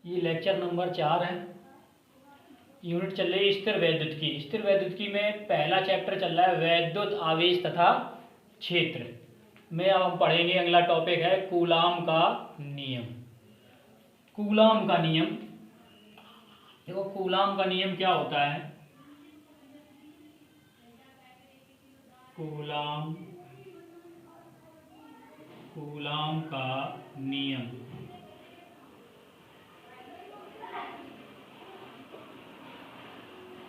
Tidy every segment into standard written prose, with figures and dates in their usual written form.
ये lecture number 4 है। Unit चल रही है स्थिर वैद्युतिकी। स्थिर वैद्युतिकी में पहला चैप्टर चल रहा है वैद्युत आवेश तथा क्षेत्र में। अब हम पढ़ेंगे, अगला टॉपिक है कूलाम का नियम। कूलाम का नियम, देखो कूलाम का नियम क्या होता है। कूलाम का नियम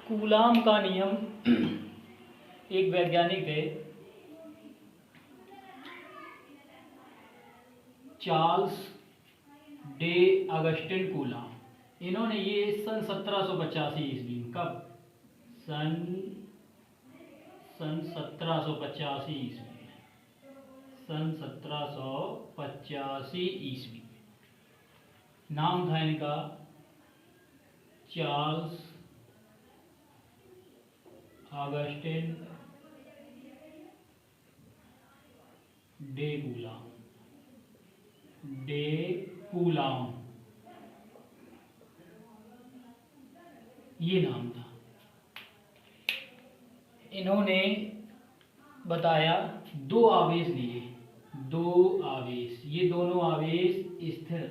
कूलाम का नियम एक वैज्ञानिक थे, चार्ल्स डे अगस्टिन कूलाम। इन्होंने ये सन 1785 ईस्वी में, कब, सन 1785 ईस्वी में, सन 1785 ईस्वी में, नाम था इनका चार्ल्स अगस्टिन डे कूलाम, ये नाम था। इन्होंने बताया दो आवेश लिए, दो आवेश, ये दोनों आवेश स्थिर,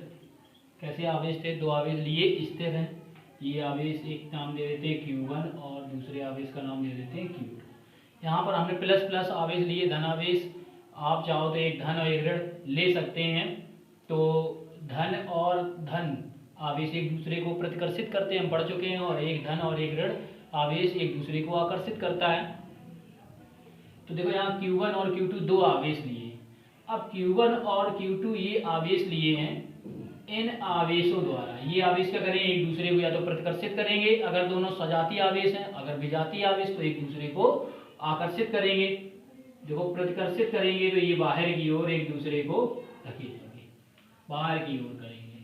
कैसे आवेश थे, दो आवेश लिए स्थिर हैं। ये आवेश एक नाम दे देते हैं Q1 और दूसरे आवेश का नाम दे देते हैं Q2। यहाँ पर हमने प्लस प्लस आवेश लिए, धन आवेश। आप चाहो तो एक धन और एक ऋण ले सकते हैं। तो धन और धन आवेश एक दूसरे को प्रतिकर्षित करते हैं, हम पढ़ चुके हैं, और एक धन और एक ऋण आवेश एक दूसरे को आकर्षित करता है। तो देखो यहाँ Q1 और Q2 दो आवेश लिए। अब Q1 और Q2 ये आवेश लिए हैं, इन आवेशों द्वारा ये आवेश क्या करेंगे, एक दूसरे को या तो प्रतिकर्षित करेंगे अगर दोनों सजातीय आवेश हैं, अगर विजातीय आवेश तो एक दूसरे को आकर्षित करेंगे। देखो प्रतिकर्षित करेंगे तो ये बाहर की ओर एक दूसरे को धकेलेंगे, बाहर की ओर करेंगे,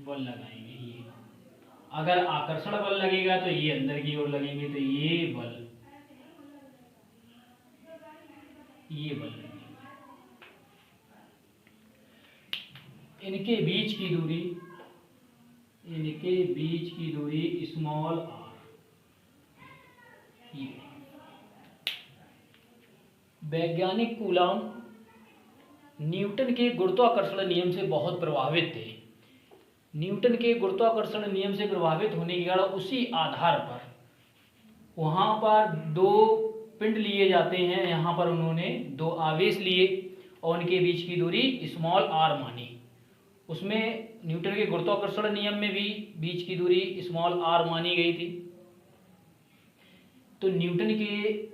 बल लगाएंगे। ये अगर आकर्षण बल लगेगा तो ये अंदर की ओर लगेंगे, तो ये बल लगेंगे। इनके बीच की दूरी स्मॉल r। वैज्ञानिक कूलाम न्यूटन के गुरुत्वाकर्षण नियम से बहुत प्रभावित थे। न्यूटन के गुरुत्वाकर्षण नियम से प्रभावित होने के कारण उसी आधार पर वहाँ पर दो पिंड लिए जाते हैं। यहाँ पर उन्होंने दो आवेश लिए और उनके बीच की दूरी स्मॉल r मानी। उसमें न्यूटन के गुरुत्वाकर्षण नियम में भी बीच की दूरी स्मॉल r मानी गई थी। तो न्यूटन के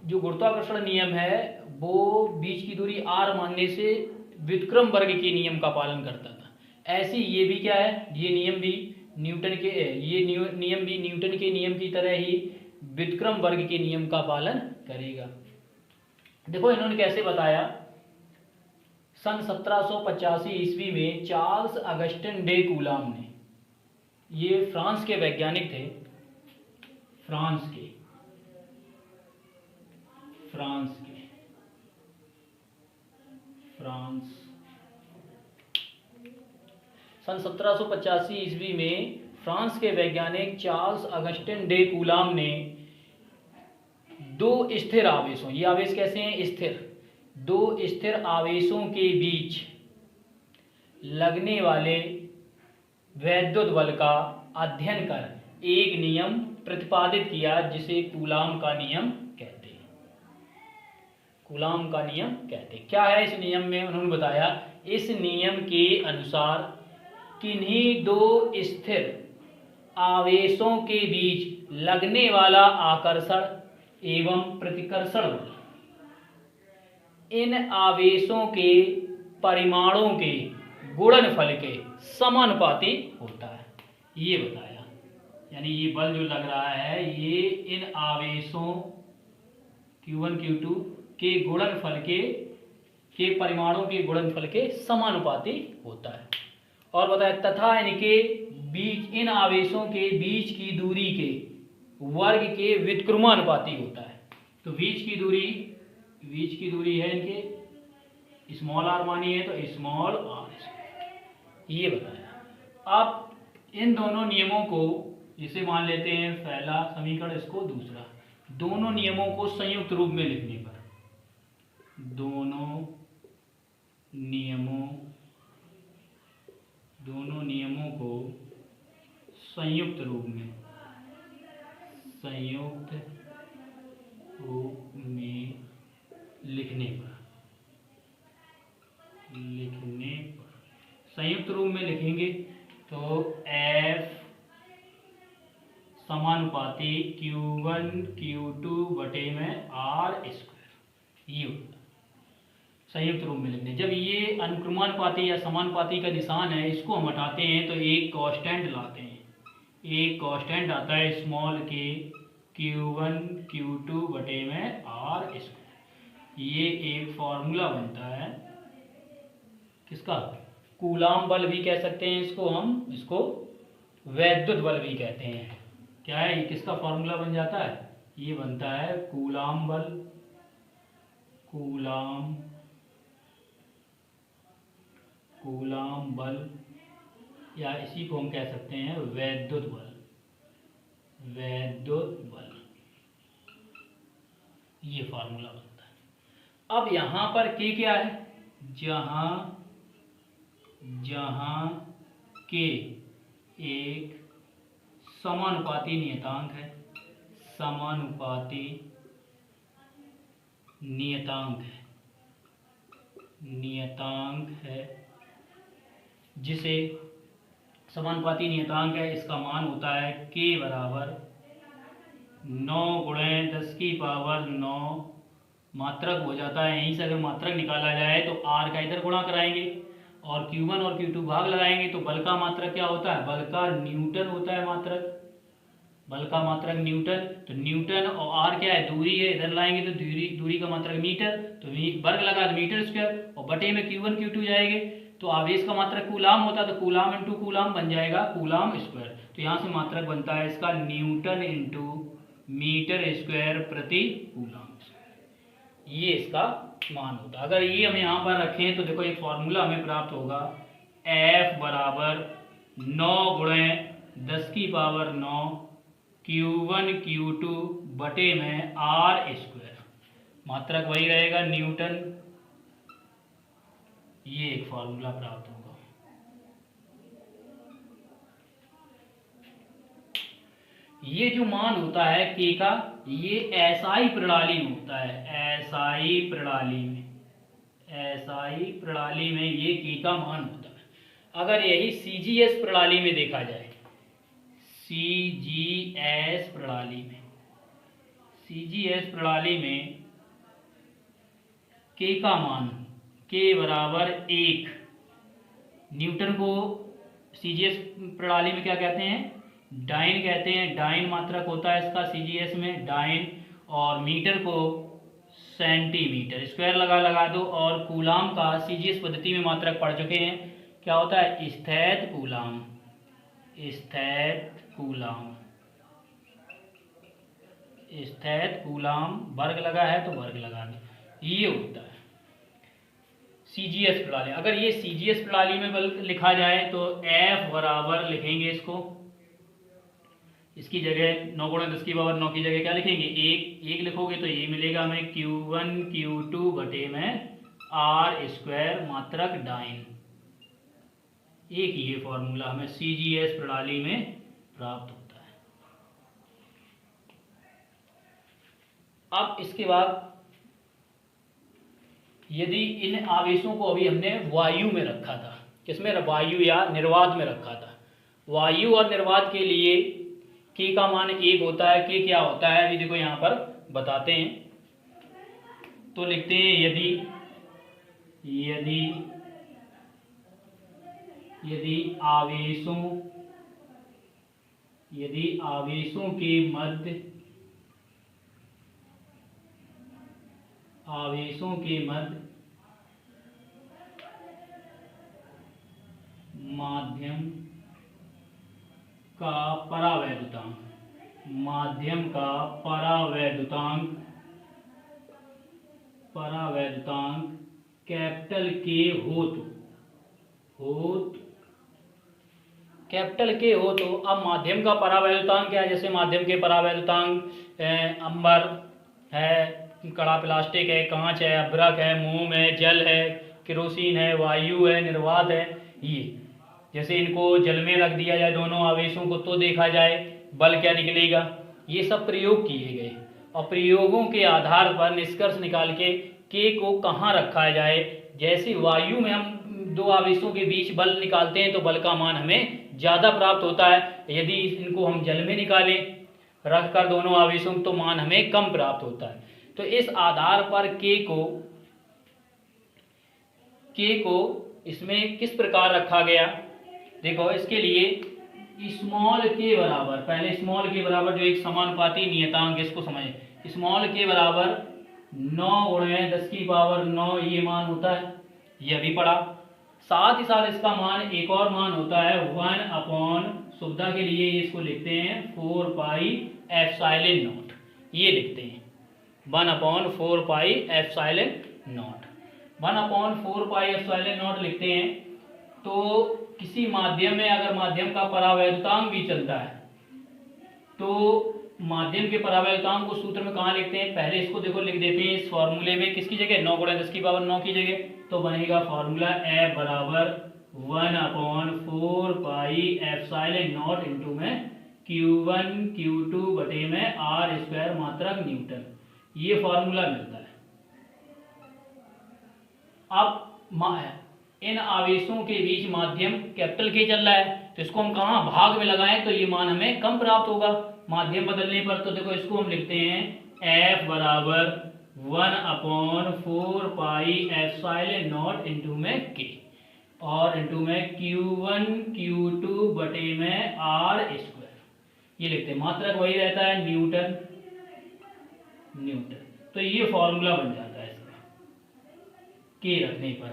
जो गुरुत्वाकर्षण नियम है वो बीच की दूरी r मानने से व्युत्क्रम वर्ग के नियम का पालन करता था। ऐसे ये भी क्या है, ये नियम भी न्यूटन के नियम की तरह ही व्युत्क्रम वर्ग के नियम का पालन करेगा। देखो इन्होंने कैसे बताया। सन 1785 ईस्वी में चार्ल्स अगस्टिन डे कूलाम ने, ये फ्रांस के वैज्ञानिक थे, सन 1785 ईस्वी में फ्रांस के वैज्ञानिक चार्ल्स अगस्टिन डे कूलाम ने दो स्थिर आवेशों, ये आवेश कैसे हैं, स्थिर, दो स्थिर आवेशों के बीच लगने वाले वैद्युत बल का अध्ययन कर एक नियम प्रतिपादित किया जिसे कूलाम का नियम कहते हैं। कूलाम का नियम कहते हैं। क्या है इस नियम में, उन्होंने बताया इस नियम के अनुसार किन्हीं दो स्थिर आवेशों के बीच लगने वाला आकर्षण एवं प्रतिकर्षण बल इन आवेशों के परिमाणों के गुणनफल के समानुपाती होता है, ये बताया। यानी ये बल जो लग रहा है ये इन आवेशों Q1 Q2 के गुणनफल के परिमाणों के गुणनफल के समानुपाती होता है। और बताया तथा इनके बीच, इन आवेशों के बीच की दूरी के वर्ग के व्युत्क्रमानुपाती होता है। तो बीच की दूरी है इनके स्मॉल r मानी है तो स्मॉल r, ये बताया। अब इन दोनों नियमों को, इसे मान लेते हैं पहला समीकरण, इसको दूसरा, दोनों नियमों को संयुक्त रूप में लिखने पर, दोनों नियमों को संयुक्त रूप में लिखने पर संयुक्त रूप में लिखेंगे तो F समानुपाती Q1 Q2 बटे में R स्क्वायर, ये होता है संयुक्त रूप में लिखने। जब ये अनुक्रमानुपाती या समानुपाती का निशान है, इसको हम हटाते हैं तो एक कांस्टेंट लाते हैं, एक कांस्टेंट आता है स्मॉल के Q1 Q2 बटे में R स्क्वायर। ये एक फॉर्मूला बनता है किसका, कूलाम बल भी कह सकते हैं इसको हम, इसको वैद्युत बल भी कहते हैं। क्या है, ये किसका फॉर्मूला बन जाता है, ये बनता है कूलाम बल, या इसी को हम कह सकते हैं वैद्युत बल, ये फार्मूला बनता है। अब यहाँ पर के क्या है, जहाँ के एक समानुपाती नियतांक है, जिसे समानुपाती नियतांक है, इसका मान होता है k बराबर 9 गुणे 10 की पावर 9 मात्रक हो जाता है। यहीं से अगर मात्रक निकाला जाए तो r का इधर गुणा कराएंगे और Q1 और Q2 भाग लगाएंगे तो बल का मात्रक क्या होता है, बल का न्यूटन होता है मात्रक, बल का मात्रक न्यूटन। तो न्यूटन और r क्या है, दूरी है, इधर लाएंगे तो दूरी का मात्रक मीटर, तो वर्ग लगा तो मीटर स्क्वायर, और बटे में Q1 Q2 जाएंगे तो आवेश का मात्रक कूलाम होता है, तो कूलाम इंटू कूलाम बन जाएगा कूलाम स्क्वायर। तो यहाँ से मात्रक बनता है इसका न्यूटन इंटू मीटर स्क्वायर प्रति कूलाम, ये इसका मान होता है। अगर ये हम यहाँ पर रखें तो देखो एक फॉर्मूला हमें प्राप्त होगा, F बराबर 9 गुणे 10 की पावर 9 Q1 Q2 बटे में R स्क्वायर, मात्रक वही रहेगा न्यूटन, ये एक फॉर्मूला प्राप्त होगा। ये जो मान होता है के का, ये एसआई प्रणाली में होता है, एसआई प्रणाली में ये के का मान होता है। अगर यही सीजीएस प्रणाली में देखा जाए, सीजीएस प्रणाली में के का मान, के बराबर 1, न्यूटन को सीजीएस प्रणाली में क्या कहते हैं, डाइन कहते हैं, डाइन मात्रक होता है इसका सीजीएस में डाइन, और मीटर को सेंटीमीटर, स्क्वायर लगा दो, और कूलाम का सीजीएस पद्धति में मात्रक पढ़ चुके हैं, क्या होता है स्थैत कूलाम, वर्ग लगा है तो वर्ग लगा दो, ये होता है सीजीएस प्रणाली। अगर ये सीजीएस प्रणाली में बल लिखा जाए तो F बराबर लिखेंगे इसको, इसकी जगह 9 गुणे 10 की पावर 9 की जगह क्या लिखेंगे, एक लिखोगे तो ये मिलेगा हमें Q1 Q2 बटे में R स्क्वायर मात्रक डाइन, एक ये फॉर्मूला हमें सीजीएस प्रणाली में प्राप्त होता है। अब इसके बाद यदि इन आवेशों को अभी हमने वायु में रखा था, किसमें, वायु या निर्वात में रखा था, वायु और निर्वात के लिए के का मान 1 होता है। के क्या होता है अभी देखो यहाँ पर बताते हैं, तो लिखते हैं यदि आवेशों के मध्य माध्यम का परावैद्युतांक कैपिटल के हो कैपिटल के हो तो अब माध्यम का परावैद्युतांक क्या है, जैसे माध्यम के परावैद्युतांक अंबर है, कड़ा प्लास्टिक है, कांच है, अभ्रक है, मोम है, जल है, केरोसिन है, वायु है, निर्वात है। ये जैसे इनको जल में रख दिया जाए दोनों आवेशों को तो देखा जाए बल क्या निकलेगा। ये सब प्रयोग किए गए और प्रयोगों के आधार पर निष्कर्ष निकाल के को कहाँ रखा जाए। जैसे वायु में हम दो आवेशों के बीच बल निकालते हैं तो बल का मान हमें ज़्यादा प्राप्त होता है, यदि इनको हम जल में निकालें रख कर दोनों आवेशों तो मान हमें कम प्राप्त होता है। तो इस आधार पर के को इसमें किस प्रकार रखा गया, देखो इसके लिए स्मॉल के बराबर, पहले स्मॉल के बराबर जो एक समानुपाती नियतांक, इसको समझें। स्मॉल के बराबर 9 × 10⁻9 ये मान होता है, ये अभी पढ़ा। साथ ही साथ इसका मान एक और मान होता है 1/, सुविधा के लिए इसको लिखते हैं 4πε0, ये लिखते हैं 1/4πε0, 1/4πε0 लिखते हैं। तो किसी माध्यम में अगर माध्यम का परावैद्युतांक भी चलता है तो माध्यम के परावैद्युतांक को सूत्र में कहाँ लिखते हैं, पहले इसको देखो लिख देते हैं इस फॉर्मूले में, किसकी जगह 9 × 10⁻9 की जगह, तो बनेगा फॉर्मूला F बराबर 1/4πε0 इंटू में Q1 Q2 बटे में R² मात्रक न्यूटन, ये फॉर्मूला मिलता है। अब इन आवेशों के बीच माध्यम कैपिटल के चल रहा है तो इसको हम कहाँ भाग में लगाएं तो ये मान हमें कम प्राप्त होगा माध्यम बदलने पर। तो देखो इसको हम लिखते हैं F बराबर 1/4πε0 इंटू में K और इंटू में Q1 Q2 बटे में R², ये लिखते हैं। मात्रक वही रहता है न्यूटन। तो ये फॉर्मूला बन जाता है इसका K रखने पर,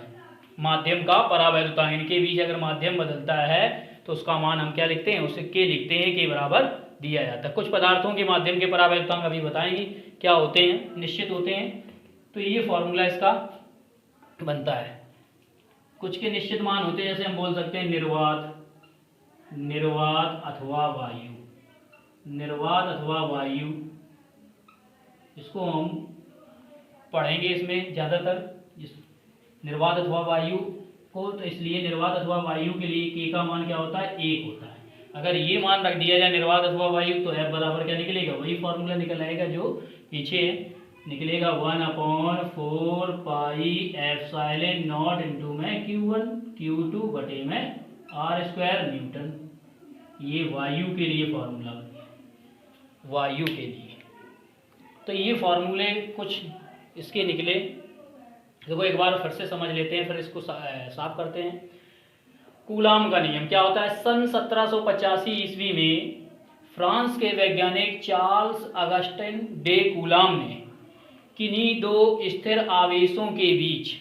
माध्यम का परावैद्युतांक। इनके बीच अगर माध्यम बदलता है तो उसका मान हम क्या लिखते हैं, उसे K लिखते हैं, K बराबर दिया जाता है। कुछ पदार्थों के माध्यम के परावैद्युतांक अभी बताएंगे क्या होते हैं, निश्चित होते हैं। तो ये फॉर्मूला इसका बनता है। कुछ के निश्चित मान होते हैं, जैसे हम बोल सकते हैं निर्वात अथवा वायु, इसको हम पढ़ेंगे इसमें ज़्यादातर निर्वात अथवा वायु को। तो इसलिए निर्वात अथवा वायु के लिए K का मान क्या होता है, 1 होता है। अगर ये मान रख दिया जाए निर्वात अथवा वायु तो F बराबर क्या निकलेगा, वही फॉर्मूला निकल आएगा जो पीछे निकलेगा 1/4πε0 इंटू में Q1 Q2 बटे में R² न्यूटन। ये वायु के लिए फॉर्मूला बन गया, वायु के लिए। तो ये फॉर्मूले कुछ इसके निकले, देखो एक बार फिर से समझ लेते हैं, फिर इसको साफ करते हैं। कूलाम का नियम क्या होता है, सन 1785 ईस्वी में फ्रांस के वैज्ञानिक चार्ल्स अगस्टिन डे कूलाम ने किन्हीं दो स्थिर आवेशों के बीच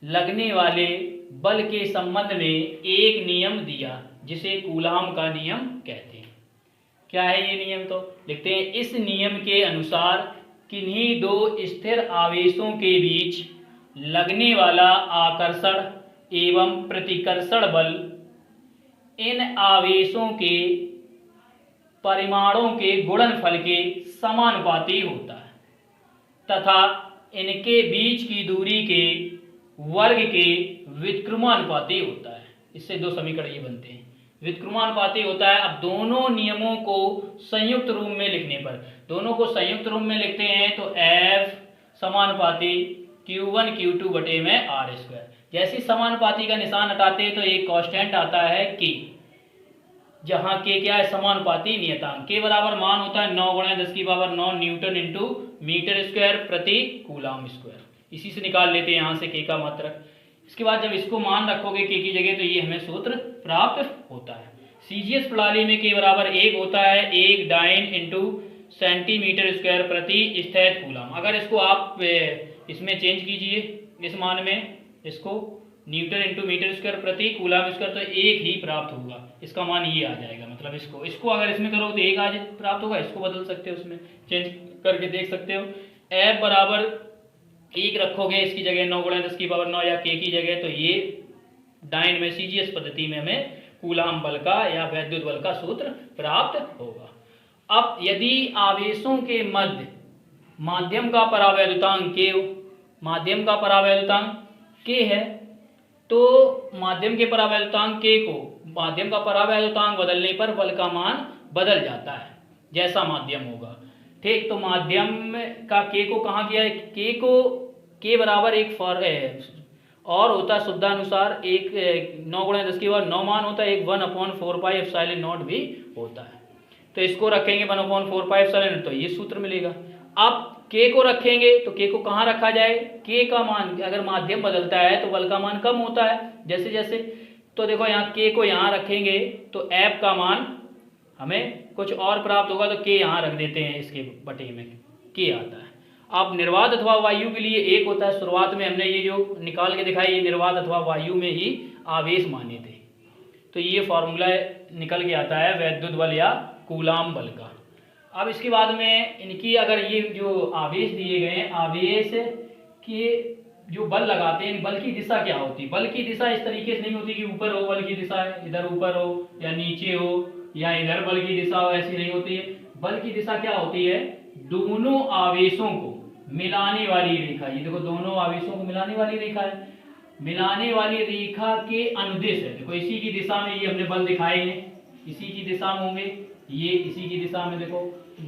लगने वाले बल के संबंध में एक नियम दिया जिसे कूलाम का नियम कहते हैं। क्या है ये नियम, तो लिखते हैं इस नियम के अनुसार किन्हीं दो स्थिर आवेशों के बीच लगने वाला आकर्षण एवं प्रतिकर्षण बल इन आवेशों के परिमाणों के गुणनफल के समानुपाती होता है तथा इनके बीच की दूरी के वर्ग के व्युत्क्रमानुपाती होता है। इससे दो समीकरण ये बनते हैं, व्युत्क्रमानुपाती होता है। अब दोनों नियमों को संयुक्त रूप में लिखने पर, दोनों को संयुक्त रूप में लिखते हैं तो F समानुपाती Q1 Q2 बटे में R²। जैसे समानुपाती का निशान हटाते हैं तो एक कांस्टेंट आता है K, जहाँ K क्या है, समानुपाती नियतांक। K बराबर मान होता है 9 × 10⁻9 न्यूटन इंटू मीटर स्क्वायर प्रति कूलाम स्क्वायर। इसी से निकाल लेते हैं यहाँ से K का मात्रक। इसके बाद जब इसको मान रखोगे K की जगह तो ये हमें सूत्र प्राप्त होता है। CGS प्रणाली में K बराबर 1 होता है 1 डाइन इंटू सेंटीमीटर स्क्वायर प्रति स्थित कूलाम। अगर इसको आप इसमें चेंज कीजिए इस मान में, इसको न्यूटन इंटू मीटर स्क्वायर प्रति कूलाम स्क्वायर, तो 1 ही प्राप्त होगा। इसका मान ये आ जाएगा, मतलब इसको अगर इसमें करो तो 1 आज प्राप्त होगा। इसको बदल सकते हो, उसमें चेंज करके देख सकते हो। F बराबर 1 रखोगे इसकी जगह 9 × 10⁻9 या K की जगह, तो ये डाइन में CGS पद्धति में हमें कूलाम बल का या वैद्युत बल का सूत्र प्राप्त होगा। अब यदि आवेशों के मध्य माध्यम का परावैद्युतांक k हो, माध्यम का परावैद्युतांक k है, तो माध्यम के परावैद्युतांक k को माध्यम का परावैद्युतांक बदलने पर बल का मान बदल जाता है जैसा माध्यम होगा। ठीक, तो माध्यम का k को कहाँ किया है, k को k बराबर एक फॉर और होता है शुद्धानुसार एक 9 गुणा 10 की बार 9 मान होता है, एक 1/4 पाई एप्सिलॉन नॉट भी होता है। तो इसको रखेंगे 1/4 पाई एप्सिलॉन नॉट, तो ये सूत्र मिलेगा। अब k को रखेंगे तो k को कहाँ रखा जाए, k का मान अगर माध्यम बदलता है तो बल का मान कम होता है जैसे जैसे। तो देखो यहाँ k को यहाँ रखेंगे तो F का मान हमें कुछ और प्राप्त होगा, तो k यहाँ रख देते हैं, इसके बटे में k आता है। अब निर्वात अथवा वायु के लिए एक होता है, शुरुआत में हमने ये जो निकाल के दिखाई ये निर्वात अथवा वायु में ही आवेश माने थे, तो ये फॉर्मूला निकल के आता है वैद्युत बल या कूलाम बल का। अब इसके बाद में इनकी अगर ये जो आवेश दिए गए हैं, आवेश के जो बल लगाते हैं, बल की दिशा क्या होती है, बल की दिशा इस तरीके से नहीं होती कि ऊपर हो बल की दिशा है, इधर ऊपर हो या नीचे हो या इधर बल की दिशा हो, ऐसी नहीं होती है। बल की दिशा क्या होती है, दोनों आवेशों को मिलाने वाली रेखा, ये देखो दोनों आवेशों को मिलाने वाली रेखा है, मिलाने वाली रेखा के अनुदिश है। देखो इसी की दिशा में ये हमने बल दिखाए हैं, इसी की दिशा में होंगे, ये इसी की दिशा में देखो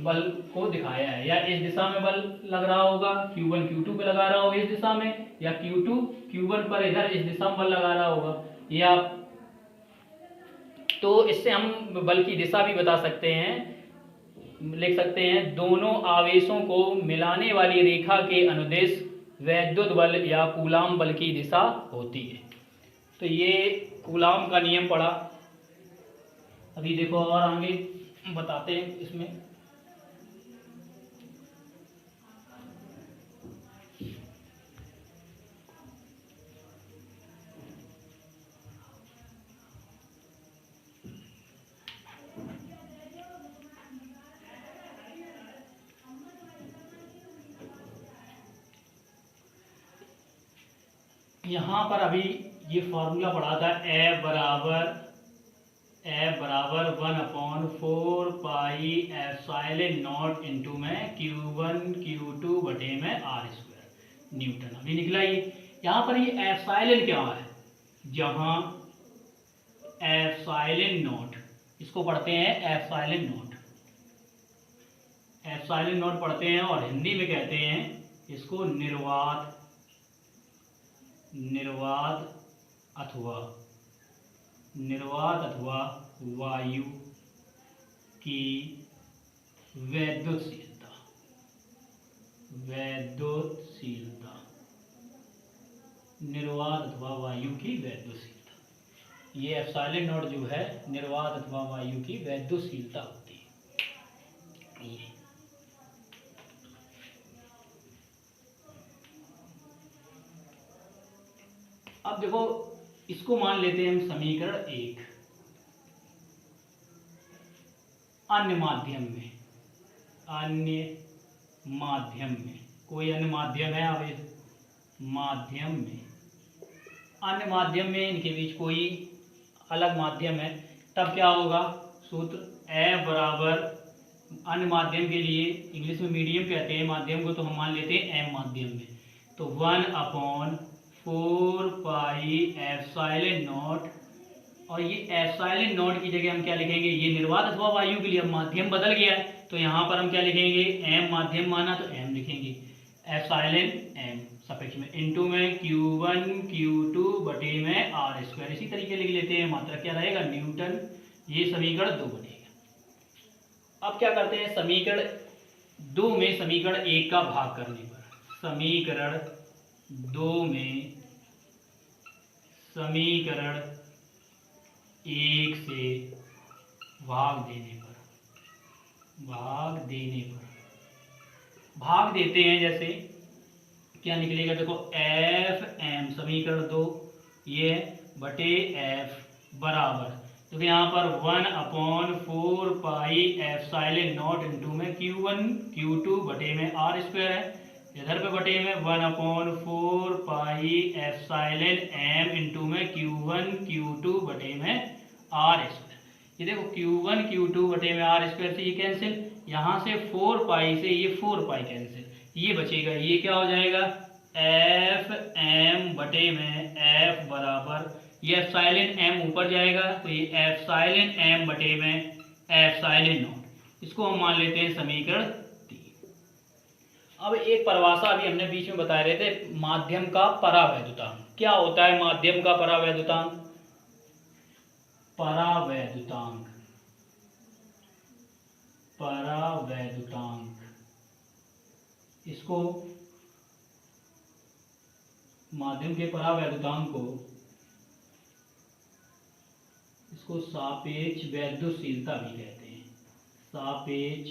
बल को दिखाया है, या इस दिशा में बल लग रहा होगा, Q1 Q2 पे लगा रहा होगा इस दिशा में, या Q2 Q1 पर इधर इस दिशा में बल लगा रहा होगा, या तो इससे हम बल की दिशा भी बता सकते हैं, लिख सकते हैं दोनों आवेशों को मिलाने वाली रेखा के अनुदिश वैद्युत बल या कूलाम बल की दिशा होती है। तो ये कूलाम का नियम पढ़ा। अभी देखो और आगे बताते हैं इसमें। यहाँ पर अभी ये फॉर्मूला पढ़ा था, F बराबर 1/4 पाई एप्सिलॉन नॉट इंटू में Q1 Q2 बटे में r² न्यूटन। अभी निकला ये। यहाँ पर ये एप्सिलॉन क्या है, जहाँ एप्सिलॉन नॉट, इसको पढ़ते हैं एप्सिलॉन नॉट, एप्सिलॉन नॉट पढ़ते हैं, और हिंदी में कहते हैं इसको निर्वात अथवा वायु की वैद्युतशीलता, निर्वात अथवा वायु की वैद्युतशीलता, ये एप्सिलॉन नॉट जो है निर्वात अथवा वायु की वैद्युतशीलता होती है। ये अब देखो इसको मान लेते हैं हम समीकरण 1। अन्य माध्यम में कोई अन्य माध्यम है आवेश, माध्यम में, अन्य माध्यम में इनके बीच कोई अलग माध्यम है, तब क्या होगा सूत्र, F बराबर अन्य माध्यम के लिए इंग्लिश में मीडियम कहते हैं माध्यम को, तो हम मान लेते हैं M माध्यम में, तो 1/4 पाई एप्सिलॉन नॉट, और ये एप्सिलॉन नॉट की जगह हम क्या लिखेंगे, ये निर्वात अथवा वायु के लिए अब माध्यम बदल गया है, तो यहाँ पर हम क्या लिखेंगे, M माध्यम माना तो M लिखेंगे, एप्सिलॉन M सापेक्ष में इंटू में Q1 Q2 बटे में r²। इसी तरीके लिख लेते हैं, मात्रा क्या रहेगा न्यूटन। ये समीकरण 2 बनेगा। अब क्या करते हैं, समीकरण 2 में समीकरण 1 का भाग करने पर, समीकरण 2 में समीकरण 1 से भाग देते हैं, जैसे क्या निकलेगा देखो, FM समीकरण 2 ये बटे F बराबर, क्योंकि यहाँ पर 1/4 पाई एप्सिलॉन नॉट इंटू में Q1 Q2 बटे में r² है, इधर पे बटे में 1/4 पाई एप्सिलॉन M इंटू में Q1 Q2 बटे में आर स्क्वायर। ये देखो Q1 Q2 बटे में आर स्क्वायर से ये कैंसिल, यहाँ से 4 पाई से ये 4 पाई कैंसिल, ये बचेगा, ये क्या हो जाएगा एफ एम बटे में एफ बराबर, ये एप्सिलॉन एम ऊपर जाएगा तो ये एप्सिलॉन एम बटे में एप्सिलॉन नॉट। इसको हम मान लेते हैं समीकरण 3। अब एक परिभाषा अभी हमने बीच में बता रहे थे, माध्यम का परावैद्युतांक। क्या होता है माध्यम का परावैद्युतांक? परावैद्युतांक, परावैद्युतांक, इसको माध्यम के परावैद्युतांक को, इसको सापेक्ष वैद्युतशीलता भी कहते हैं। सापेक्ष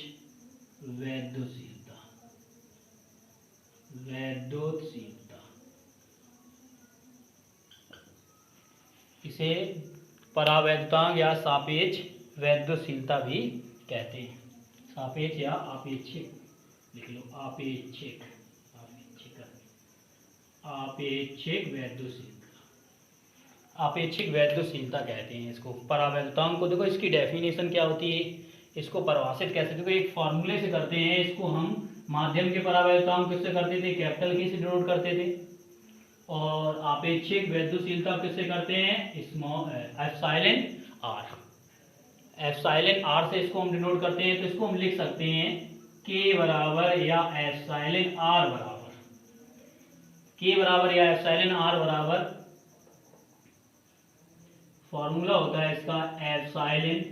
वैद्युतशीलता, वैद्युतशीलता, इसे परावैद्युतांक या सापेक्ष वैद्युतशीलता भी कहते हैं। सापेक्ष या आपेक्षिक लिख लो, आपेक्षिक, आपेक्षिक वैद्युतशीलता, आपेक्षिक वैद्युतशीलता कहते हैं इसको, परावैद्युतांक को। देखो इसकी डेफिनेशन क्या होती है, इसको परिभाषित कैसे, देखो एक फॉर्मूले से करते हैं इसको हम। माध्यम के परावैद्युतांक किससे करते थे, कैपिटल के से डिनोट करते थे, और आपेक्षिक वैद्युतशीलता किससे करते हैं, small epsilon r. Epsilon r से इसको हम डिनोट करते हैं, तो इसको हम लिख सकते हैं के बराबर या एप्सिलॉन आर बराबर, के बराबर या एप्सिलॉन आर बराबर, फॉर्मूला होता है इसका एप्सिलॉन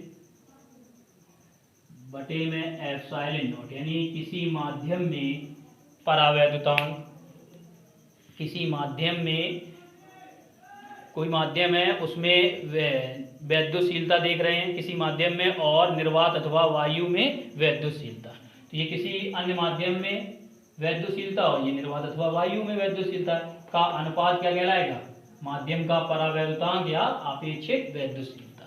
बटे में एप्सिलॉन नॉट। यानी किसी माध्यम में परावैद्युतांक, किसी माध्यम में, कोई माध्यम है उसमें वैद्युतशीलता देख रहे हैं किसी माध्यम में, और निर्वात अथवा वायु में वैद्युतशीलता, तो ये किसी अन्य माध्यम में वैद्युतशीलता और ये निर्वात अथवा वायु में वैद्युतशीलता का अनुपात क्या कहलाएगा, माध्यम का परावैद्युतांक या आपेक्षिक वैद्युतशीलता।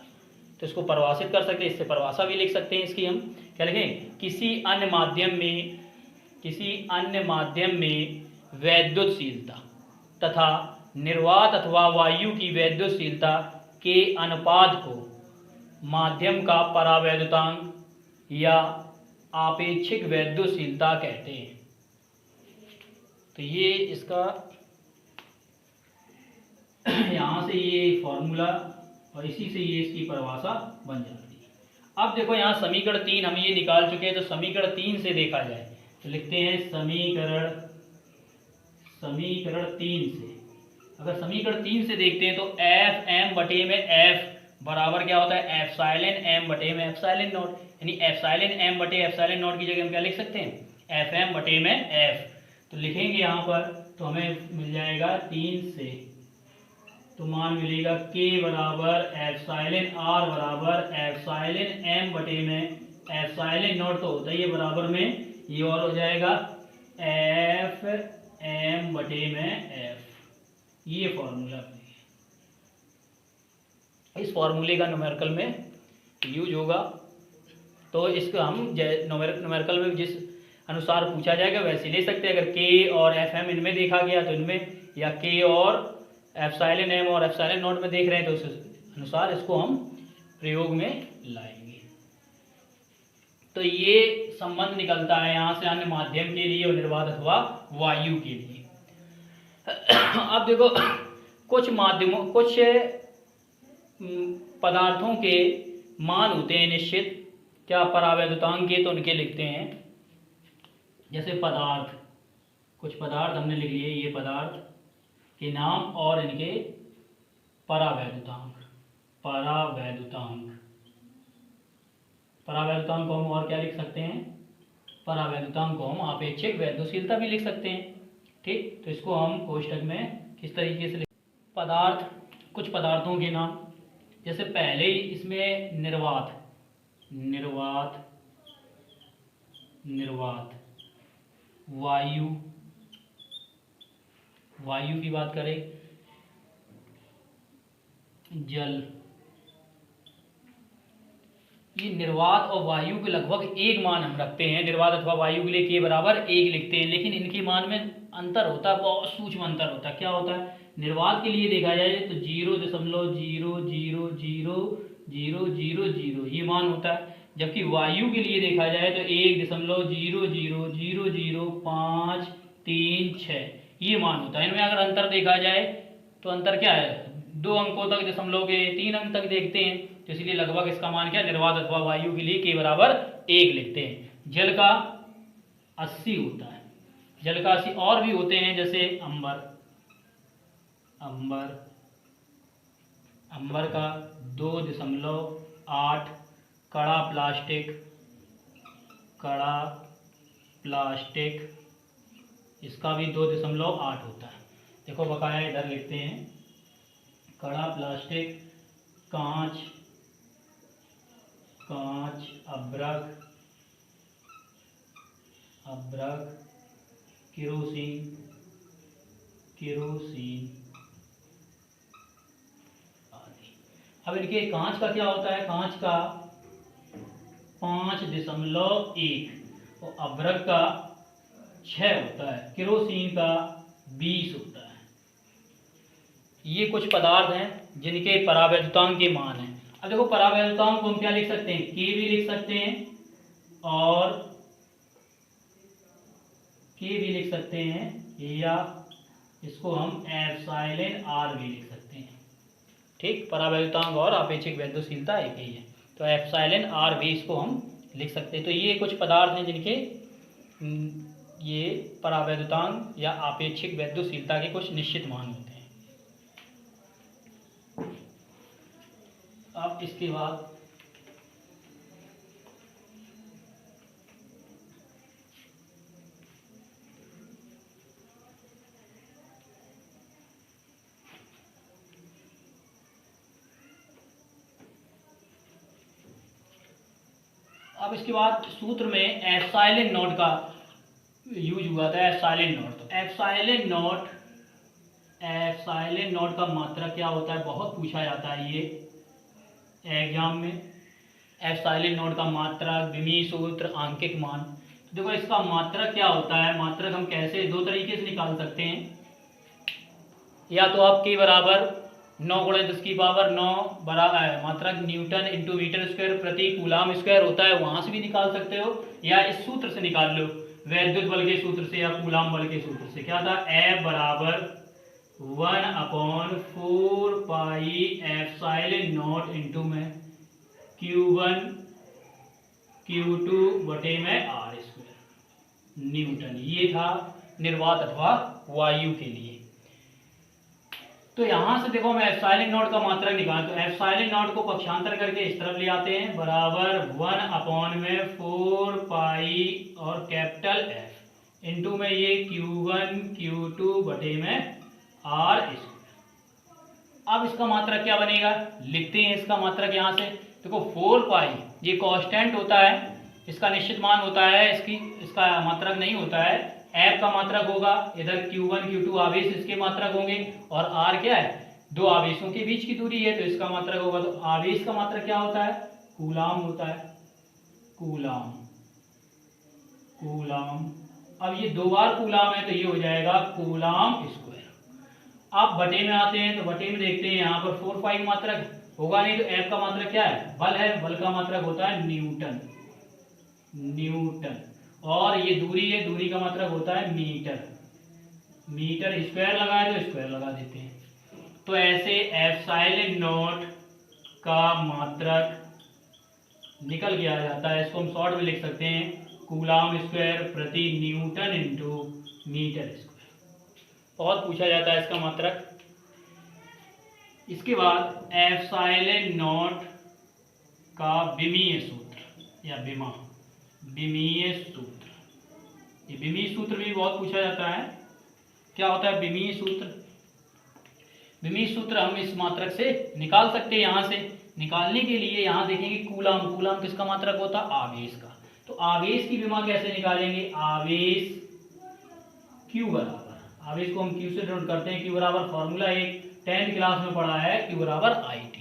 तो इसको परिभाषित कर सकते हैं, इससे परिभाषा भी लिख सकते हैं इसकी हम, क्या लिखें, किसी अन्य माध्यम में, किसी अन्य माध्यम में वैद्युतशीलता तथा निर्वात अथवा वायु की वैद्युतशीलता के अनुपात को माध्यम का परावैद्युतांक या आपेक्षिक वैद्युतशीलता कहते हैं। तो ये इसका यहाँ से ये फॉर्मूला और इसी से ये इसकी परिभाषा बन जाती है। अब देखो यहाँ समीकरण 3 हम ये निकाल चुके हैं, तो समीकरण 3 से देखा जाए तो लिखते हैं समीकरण 3 से, अगर समीकरण 3 से देखते हैं तो एफ एम बटे में एफ बराबर क्या होता है, एप्सिलॉन एम बटे में एप्सिलॉन नॉट। यानी एप्सिलॉन एम बटे एप्सिलॉन नॉट की जगह हम क्या लिख सकते हैं, एफ एम बटे में एफ। तो लिखेंगे यहाँ पर तो हमें मिल जाएगा 3 से, तो मान मिलेगा के बराबर एप्सिलॉन आर बराबर एप्सिलॉन एम बटे में एप्सिलॉन नॉट, तो होता ही है बराबर में, ये और हो जाएगा एफ एम बटे में एफ। ये फॉर्मूला, इस फॉर्मूले का न्यूमेरिकल में यूज होगा, तो इसका हम न्यूमेरिकल में जिस अनुसार पूछा जाएगा वैसे ले सकते हैं। अगर के और एफ एम इनमें देखा गया तो इनमें, या के और एप्सिलॉन एम और एप्सिलॉन नॉट में देख रहे हैं तो उस अनुसार इसको हम प्रयोग में लाएंगे। तो ये संबंध निकलता है यहाँ से अन्य माध्यम के लिए और निर्वात अथवा वायु के लिए। अब देखो कुछ माध्यमों, कुछ पदार्थों के मान होते हैं निश्चित, क्या परावैद्युतांक के, तो उनके लिखते हैं। जैसे पदार्थ, कुछ पदार्थ हमने लिख लिए, ये पदार्थ के नाम और इनके परावैद्युतांक। परावैद्युतांक, परावैद्युतांक को हम और क्या लिख सकते हैं, परावैद्युतांक को हम आपेक्षिक वैद्युतशीलता भी लिख सकते हैं। ठीक, तो इसको हम कोष्ठक में किस तरीके से लिख, पदार्थ, कुछ पदार्थों के नाम, जैसे पहले ही इसमें निर्वात, निर्वात, निर्वात, वायु, वायु की बात करें, जल, ये निर्वात और वायु के लगभग एक मान हम रखते हैं। निर्वात अथवा वायु के लिए के बराबर 1 लिखते हैं, लेकिन इनके मान में अंतर होता है, बहुत सूक्ष्म अंतर होता है। क्या होता है, निर्वात के लिए देखा जाए तो 0.0000 0.000 ये मान होता है। जबकि वायु के लिए देखा जाए तो 1.0000536 ये मान होता है। इनमें अगर अंतर देखा जाए तो अंतर क्या है, 2 अंकों तक दशमलव के 3 अंक तक देखते हैं, तो इसलिए लगभग इसका मान क्या, निर्वात अथवा वायु के लिए के बराबर 1 लिखते हैं। जल का 80 होता है, जल का 80 और भी होते हैं, जैसे अंबर, अंबर अंबर का 2.8, कड़ा प्लास्टिक, कड़ा प्लास्टिक इसका भी 2.8 होता है। देखो बकाया इधर लिखते हैं, कड़ा प्लास्टिक, कांच, कांच, अब्रक, अब्रक, केरोसिन, केरोसिन आदि। अब इनके कांच का क्या होता है, कांच का 5.1 और अब्रक का 6 होता है, केरोसिन का 20 होता है। ये कुछ पदार्थ हैं जिनके परावैद्युतांक के मान हैं। अब देखो परावैद्युतांक को हम क्या लिख सकते हैं, के भी लिख सकते हैं और के भी लिख सकते हैं, या इसको हम एप्सिलॉन आर भी लिख सकते हैं। ठीक, परावैद्युतांक और आपेक्षिक वैद्युशीलता एक ही है, तो एप्सिलॉन आर भी इसको हम लिख सकते हैं। तो ये कुछ पदार्थ हैं जिनके ये परावैद्युतांक या आपेक्षिक वैद्युशीलता के कुछ निश्चित मान होते हैं। अब इसके बाद सूत्र में एप्सिलॉन नॉट का यूज हुआ था, एप्सिलॉन नॉट। तो एप्सिलॉन नॉट का मात्रक क्या होता है, बहुत पूछा जाता है ये एग्जाम में। एप्सिलॉन नॉट का मात्रक, विमीय सूत्र, आंकिक मान। तो देखो इसका मात्रक क्या होता है, मात्रक हम कैसे, 2 तरीके से निकाल सकते हैं। या तो आप के बराबर 9 × 10⁻9 बराबर मात्रक न्यूटन इंटू मीटर स्क्वायर प्रति कूलाम स्क्वायर होता है, वहां से भी निकाल सकते हो, या इस सूत्र से निकाल लो, वैद्युत बल के सूत्र से या कूलाम बल के सूत्र से। क्या था, F बराबर 1/4 पाई एप्सिलॉन नॉट इंटू में Q1 Q2 बटे में R स्क्वायर न्यूटन। ये था निर्वात अथवा वायु के लिए। तो यहां से देखो मैं एप्सिलॉन नॉट का मात्रक निकाल, तो एप्सिलॉन नॉट को पक्षांतर करके इस तरफ ले आते हैं, बराबर 1/4 पाई और कैपिटल F इंटू में ये Q1 Q2 बटे में R स्क्वायर। अब इसका मात्रक क्या बनेगा, लिखते हैं इसका मात्रक यहां से। देखो 4 पाई ये कांस्टेंट होता है, इसका निश्चित मान होता है, इसका मात्रक नहीं होता है। F का मात्रक होगा, इधर Q1 Q2 आवेश इसके मात्रक होंगे, और R क्या है, 2 आवेशों के बीच की दूरी है, तो इसका मात्रक होगा। तो आवेश का मात्रक क्या होता है, कूलाम होता है, कूलाम, कूलाम। अब ये 2 बार कूलाम है तो ये हो जाएगा कूलाम स्क्वायर। अब बटे में आते हैं, तो बटे में देखते हैं, यहाँ पर 4 पाई मात्रक होगा नहीं, तो F का मात्रक क्या है, बल है, बल का मात्रक होता है न्यूटन, न्यूटन। और ये दूरी है, दूरी का मात्रक होता है मीटर, मीटर स्क्वायर लगाए तो स्क्वायर लगा देते हैं। तो ऐसे एप्सिलॉन नॉट का मात्रक निकल के आ जाता है। इसको हम शॉर्ट में लिख सकते हैं, कूलाम स्क्वायर प्रति न्यूटन इंटू मीटर स्क्वायर। बहुत पूछा जाता है इसका मात्रक। इसके बाद एप्सिलॉन नॉट का विमीय सूत्र या विमा, विमीय सूत्र। ये विमीय सूत्र भी बहुत पूछा जाता है। क्या होता है विमीय सूत्र, विमीय सूत्र हम इस मात्रक से निकाल सकते हैं। यहाँ से निकालने के लिए यहाँ देखेंगे कूलाम, कूलाम किसका मात्रक होता है, आवेश का। तो आवेश की विमा कैसे निकालेंगे, आवेश Q बराबर, आवेश को हम Q से डिनोट करते हैं, Q बराबर फॉर्मूला एक 10th क्लास में पढ़ा है, Q बराबर IT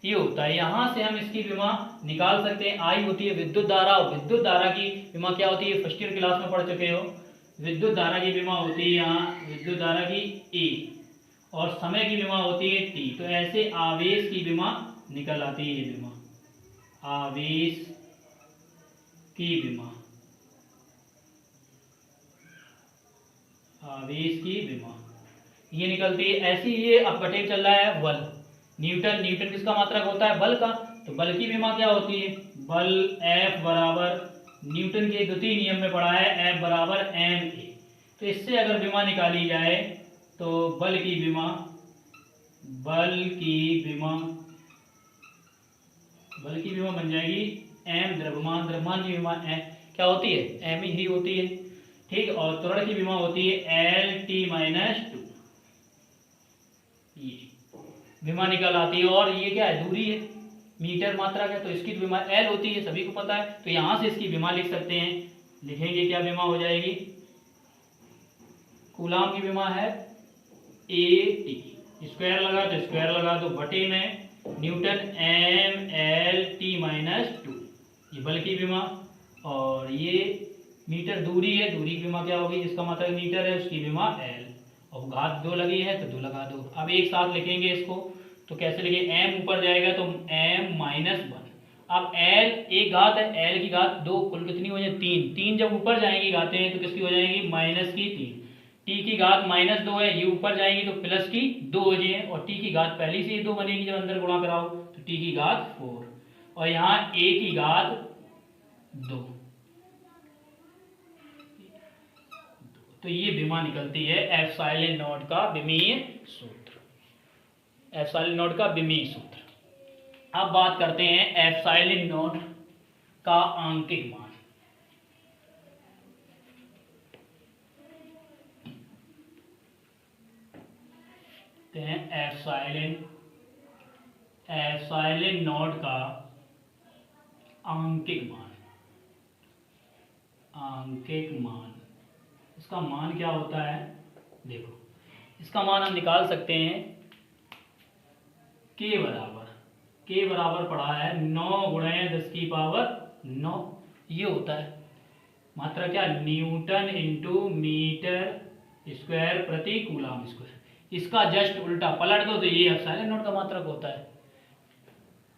ये होता है। यहाँ से हम इसकी विमा निकाल सकते हैं। I होती है विद्युत धारा, विद्युत धारा की विमा क्या होती है, फर्स्ट ईयर क्लास में पढ़ चुके हो। विद्युत धारा की विमा होती है यहाँ विद्युत धारा की A, और समय की विमा होती है T। तो ऐसे आवेश की विमा निकल आती है ये विमा, आवेश की विमा, आवेश की विमा ये निकलती है ऐसी। ये अब बटे चल रहा है बल, न्यूटन, न्यूटन किसका मात्रक होता है? बल का। तो बल की विमा क्या होती है? बल F बराबर, न्यूटन के द्वितीय नियम में पढ़ा है, F बराबर ma। तो इससे अगर विमा निकाली जाए तो बल की विमा, बल की विमा, बल की विमा बन जाएगी m, द्रव्यमान, द्रव्यमान की विमा क्या होती है? m ही होती है। ठीक, और त्वरण की विमा होती है Lt-2। ये विमा निकल आती है। और ये क्या है? दूरी है, मीटर मात्रा है, तो इसकी विमा L होती है, सभी को पता है। तो यहां से इसकी विमा लिख सकते हैं, लिखेंगे क्या विमा हो जाएगी? कूलाम की विमा है AT, स्क्वायर लगा तो स्क्वायर लगा दो, बटे में न्यूटन mLt-2, ये बल की विमा। और ये मीटर दूरी है, दूरी की विमा क्या होगी? जिसका मतलब मीटर है उसकी विमा L, और घात 2 लगी है तो 2 लगा दो। अब एक साथ लिखेंगे इसको, तो कैसे लिखे? m ऊपर जाएगा तो m-1। अब L एक घात है, L की घात 2, कुल कितनी हो जाए? 3। 3 जब ऊपर जाएंगी घातें हैं तो किसकी हो जाएगी? माइनस की 3। t की घात -2 है, ये ऊपर जाएंगी तो प्लस की 2 हो जाए, और t की घात पहली से ही 2 बनेगी जब अंदर गुणा कराओ, तो t की घात 4, और यहाँ a की घात 2। तो ये विमा निकलती है एप्सिलॉन नॉट का विमीय सूत्र, एप्सिलॉन नॉट का विमीय सूत्र। अब बात करते हैं एप्सिलॉन नॉट का आंकिक मान। एप्सिलॉन नॉट का आंकिक मान, आंकिक मान, इसका मान क्या होता है? देखो, इसका मान हम निकाल सकते हैं k बराबर पढ़ा है 9 गुणे 10 की पावर 9, ये होता है मात्रा क्या? न्यूटन इंटू मीटर स्क्वायर प्रति कूलाम स्क्वायर। इसका जस्ट उल्टा पलट दो तो ये एप्सिलॉन नॉट का मात्रक होता है,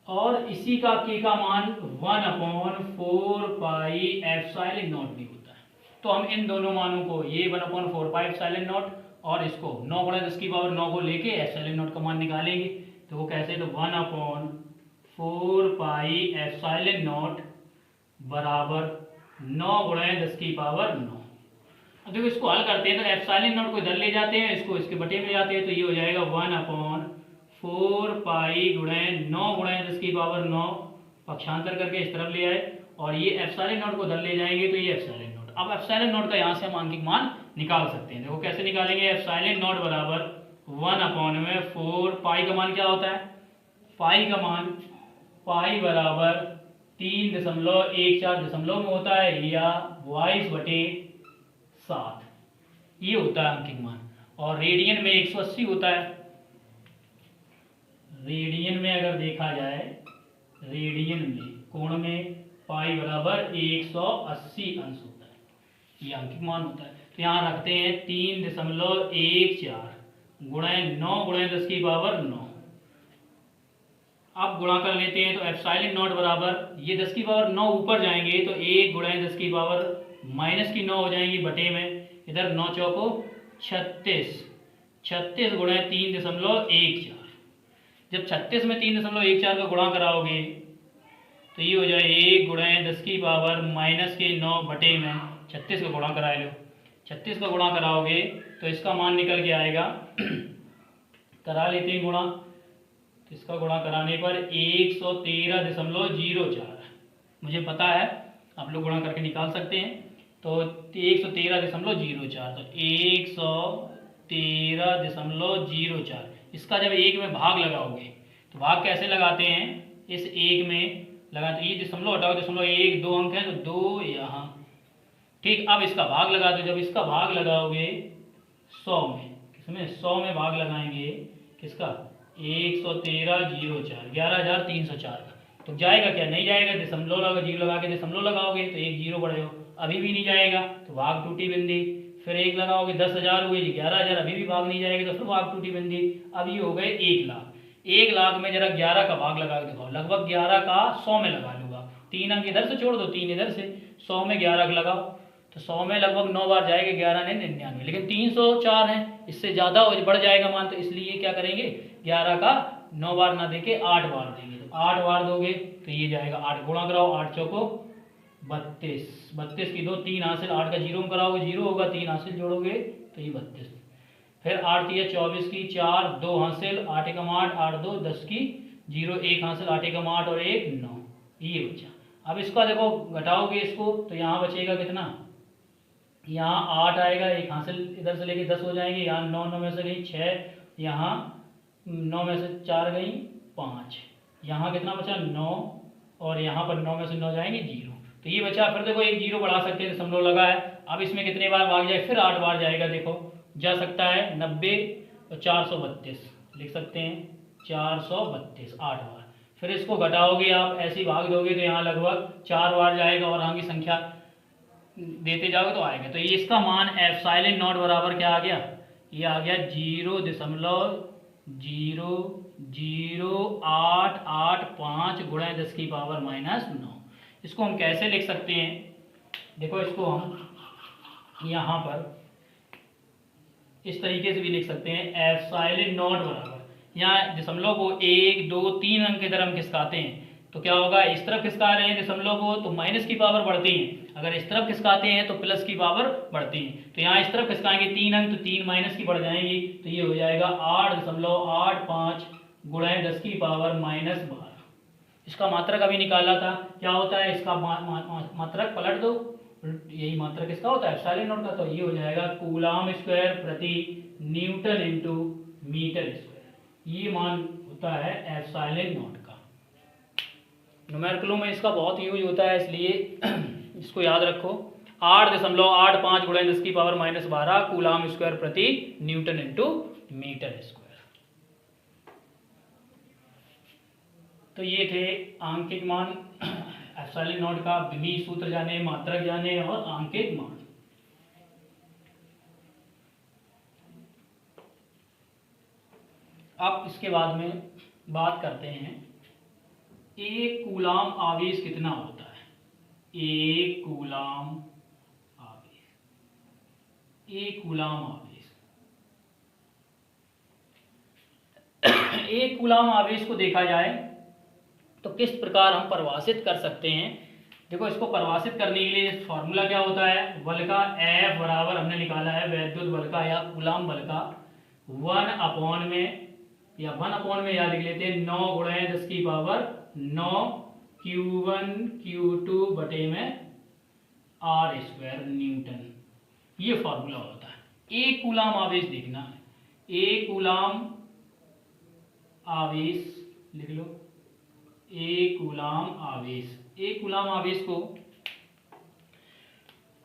और इसी का k का मान 1/4 पाई एप्सिलॉन नॉट भी होता है। तो हम इन दोनों मानों को, ये 1/4 पाई एप्सिलॉन नॉट और इसको 9 गुणे 10 की पावर 9 को लेके एप्सिलॉन नॉट का मान निकालेंगे। तो वो कैसे? तो 1/4 पाई एप्सिलॉन नॉट बराबर 9 गुणे 10 की पावर 9। अब देखो इसको हल करते हैं तो एप्सिलॉन नॉट को इधर ले जाते हैं, इसको इसके बटे में जाते हैं, तो ये हो जाएगा 1/4 पाई गुणे 9 गुणे 10 की पावर 9, पक्षांतर करके इस तरफ ले आए, और ये एप्सिलॉन नॉट को इधर ले जाएंगे तो ये एप्सिलॉन नॉट। अब एप्सिलॉन नॉट का यहाँ से हम आंकिक मान निकाल सकते हैं। देखो कैसे निकालेंगे? एप्सिलॉन नॉट बराबर 1/4, पाई का मान क्या होता है? पाई का मान, पाई बराबर 3.14 दशमलव में होता है, या 22/7, ये होता है अंकिक मान। और रेडियन में 180 होता है। रेडियन में अगर देखा जाए, रेडियन में कोण में पाई बराबर 180 अंश होता है, ये अंकिक मान होता है। तो यहाँ रखते हैं 3.14 गुणे 9 गुणे 10 की पावर 9। अब गुणा कर लेते हैं तो एप्सिलॉन नॉट बराबर, ये 10 की पावर 9 ऊपर जाएंगे तो 1 गुणे 10 की पावर माइनस की 9 हो जाएंगी, बटे में इधर 9 चौको 36, 36 गुणे 3.14। जब 36 में 3.14 का गुणा कराओगे तो ये हो जाए 1 गुणे 10 की पावर माइनस के 9 बटे में 36 का गुणा करा लो। 36 का गुणा कराओगे तो इसका मान निकल के आएगा, करा लेते हैं गुणा, तो इसका गुणा कराने पर 113.04, मुझे पता है आप लोग गुणा करके निकाल सकते हैं। तो 113.04, तो 113.04, इसका जब एक में भाग लगाओगे तो भाग कैसे लगाते हैं? इस एक में लगा, तो ये दशमलव हटाओ, दशमलव 1 2 अंक है तो 2 यहाँ, ठीक। अब इसका भाग लगा दो, जब इसका भाग लगाओगे 100 में, किसमें? 100 में भाग लगाएंगे किसका? 113.04, 11,304 का, तो जाएगा क्या? नहीं जाएगा। दशमलव लगा, जीरो लगा के दशमलव लगाओगे तो एक जीरो बढ़े हो, अभी भी नहीं जाएगा तो भाग टूटी बिंदी। फिर एक लगाओगे 10,000 हुए, 11,000, अभी भी भाग नहीं जाएगा तो फिर भाग टूटी बिंदी। अब ये हो गए 1 लाख। 1 लाख में जरा 11 का भाग लगा के दिखाओ, लगभग 11 का 100 में लगा लूँगा, 3 अंक इधर से छोड़ दो, 3 इधर से, 100 में 11 का लगाओ, तो 100 में लगभग 9 बार जाएगा, 11 नहीं 99, लेकिन 304 है, इससे ज़्यादा बढ़ जाएगा मान, तो इसलिए क्या करेंगे 11 का 9 बार ना देके 8 बार देंगे, तो 8 बार दोगे तो ये जाएगा 8, गुणा कराओ 8 चौको 32, 32 की 2, 3 हासिल, 8 का 0 कराओगे 0 होगा, 3 हासिल जोड़ोगे तो ये 32, फिर 8 3 24 की 4, 2 हासिल, 8 एकम 8, 8 2 10 की 0, 1 हासिल, 8 एकम 8 और 1 9, ये बचा। अब इसका देखो घटाओगे इसको तो यहाँ बचेगा कितना, यहाँ 8 आएगा, 1 हासिल इधर से लेके 10 हो जाएंगे, यहाँ 9 9 में से गई 6, यहाँ 9 में से 4 गई 5, यहाँ कितना बचा 9, और यहाँ पर 9 में से 9 जाएंगे 0, तो ये बचा। फिर देखो एक 0 बढ़ा सकते हैं, दशमलव लगा है, अब इसमें कितने बार भाग जाए, फिर 8 बार जाएगा, देखो जा सकता है 90 और 432 लिख सकते हैं, 432 8 बार, फिर इसको घटाओगे आप, ऐसे ही भाग दोगे तो यहाँ लगभग 4 बार जाएगा, और आगे संख्या देते जाओगे तो आएगा। तो ये इसका मान एप्सिलॉन नॉट बराबर क्या आ गया, ये आ गया 0.00885 गुणा 10 की पावर -9। इसको हम कैसे लिख सकते हैं, देखो इसको हम यहाँ पर इस तरीके से भी लिख सकते हैं, एप्सिलॉन नॉट बराबर, यहाँ दशमलव को 1 2 3 अंक की तरह हम खिसकाते हैं, तो क्या होगा, इस तरफ खिसका रहे हैं दशमलव को तो माइनस की पावर बढ़ती है, अगर इस तरफ खिसकाते हैं तो प्लस की पावर बढ़ती है, तो यहाँ इस तरफ खिसकाएंगे 3 अंक तो 3 माइनस की बढ़ जाएंगी, तो ये हो जाएगा 8.85 गुणा 10 की पावर -12। इसका मात्रक अभी निकाला था, क्या होता है इसका मात्रक पलट दो, यही मात्रक इसका होता है एप्सिलॉन नॉट का, तो ये हो जाएगा कूलाम स्क्वायर प्रति न्यूटन इंटू मीटर स्क्वायर, ये मान होता है एप्सिलॉन नॉट का। न्यूमेरिकलों में इसका बहुत यूज होता है, इसलिए इसको याद रखो, 8.85 गुणा 10 की पावर -12 कूलाम स्क्वायर प्रति न्यूटन इंटू मीटर स्क्वायर। तो ये थे आंकिक मान, एप्सिलॉन नॉट का विमीय सूत्र जाने, मात्रक जाने और आंकिक मान। अब इसके बाद में बात करते हैं एक कूलाम आवेश कितना होता है, एक कूलाम आवेश, एक कूलाम आवेश एक कूलाम आवेश को देखा जाए तो किस प्रकार हम परिभाषित कर सकते हैं। देखो इसको परिभाषित करने के लिए फॉर्मूला क्या होता है, बल का F बराबर हमने निकाला है वैद्युत बल का या कूलाम बल का 1/में या 1/में याद लिख लेते हैं 9 गुणा 10 की पावर 9 Q1 Q2 बटे में R² न्यूटन, ये फॉर्मूला होता है। एक कूलाम आवेश देखना है, एक कूलाम आवेश लिख लो, एक कूलाम आवेश, एक कूलाम आवेश को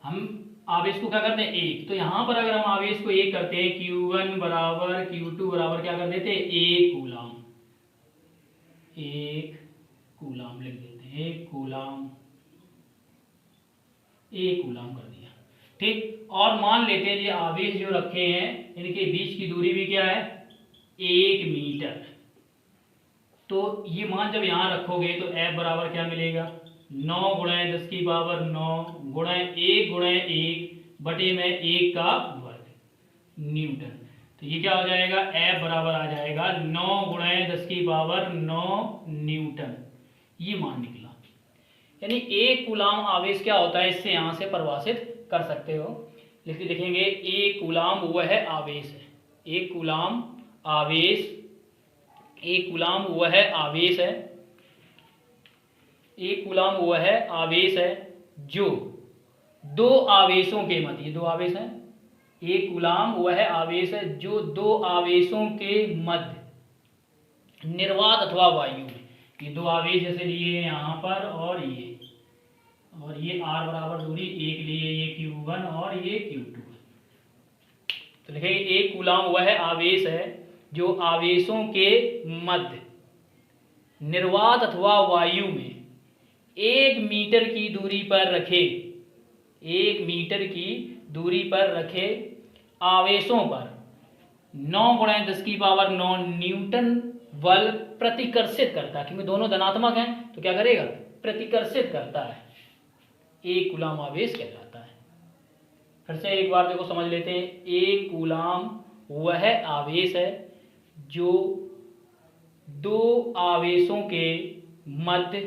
हम आवेश को क्या करते हैं एक, तो यहां पर अगर हम आवेश को एक करते हैं Q1 बराबर Q2 बराबर क्या कर देते हैं एक कूलाम, एक कूलाम लिख देते हैं, एक कूलाम, एक कूलाम कर दिया, ठीक। और मान लेते हैं ये आवेश जो रखे हैं इनके बीच की दूरी भी क्या है 1 मीटर, तो ये मान जब यहाँ रखोगे तो F बराबर क्या मिलेगा 9 गुणा 10 की पावर 9 गुणा 1 गुणा 1 बटे में 1 का वर्ग न्यूटन, तो ये क्या हो जाएगा F बराबर आ जाएगा 9 गुणा 10 की पावर 9 न्यूटन, ये मान निकला। यानी एक कूलाम आवेश क्या होता है इससे यहाँ से परिभाषित कर सकते हो, लेकिन देखेंगे एक कूलाम वह आवेश है, एक कूलाम आवेश, एक कूलाम वह आवेश है, एक कूलाम वह आवेश है जो दो आवेशों के मध्य, ये दो आवेश हैं, एक कूलाम वह आवेश है जो दो आवेशों के मध्य निर्वात अथवा वायु में, ये दो आवेश जैसे लिए यहाँ पर और ये r बराबर दूरी एक लिए, ये Q1 और ये Q2, तो लिखेंगे एक कूलाम वह आवेश है जो आवेशों के मध्य निर्वात अथवा वायु में 1 मीटर की दूरी पर रखे, 1 मीटर की दूरी पर रखे आवेशों पर 9 गुणा 10 की पावर 9 न्यूटन बल प्रतिकर्षित करता है, क्योंकि दोनों धनात्मक हैं तो क्या करेगा, प्रतिकर्षित करता है, एक कूलाम आवेश कहलाता है। फिर से एक बार देखो समझ लेते हैं। एक कूलाम वह आवेश है जो दो आवेशों के मध्य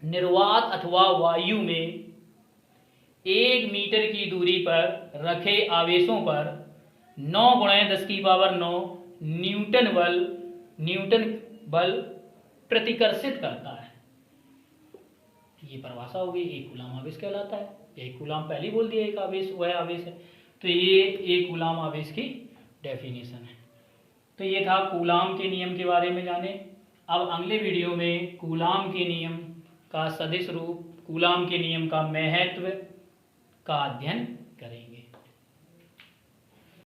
निर्वात अथवा वायु में 1 मीटर की दूरी पर रखे आवेशों पर 9 × 10⁹ न्यूटन बल प्रतिकर्षित करता है। ये परिभाषा हो गई, एक कूलाम आवेश कहलाता है। एक कूलाम पहले ही बोल दिया, एक आवेश वह आवेश है, तो ये एक कूलाम आवेश की डेफिनेशन है। तो ये था कूलाम के नियम के बारे में जाने। अब अगले वीडियो में कूलाम के नियम का सदिश रूप, कूलाम के नियम का महत्व का अध्ययन करेंगे।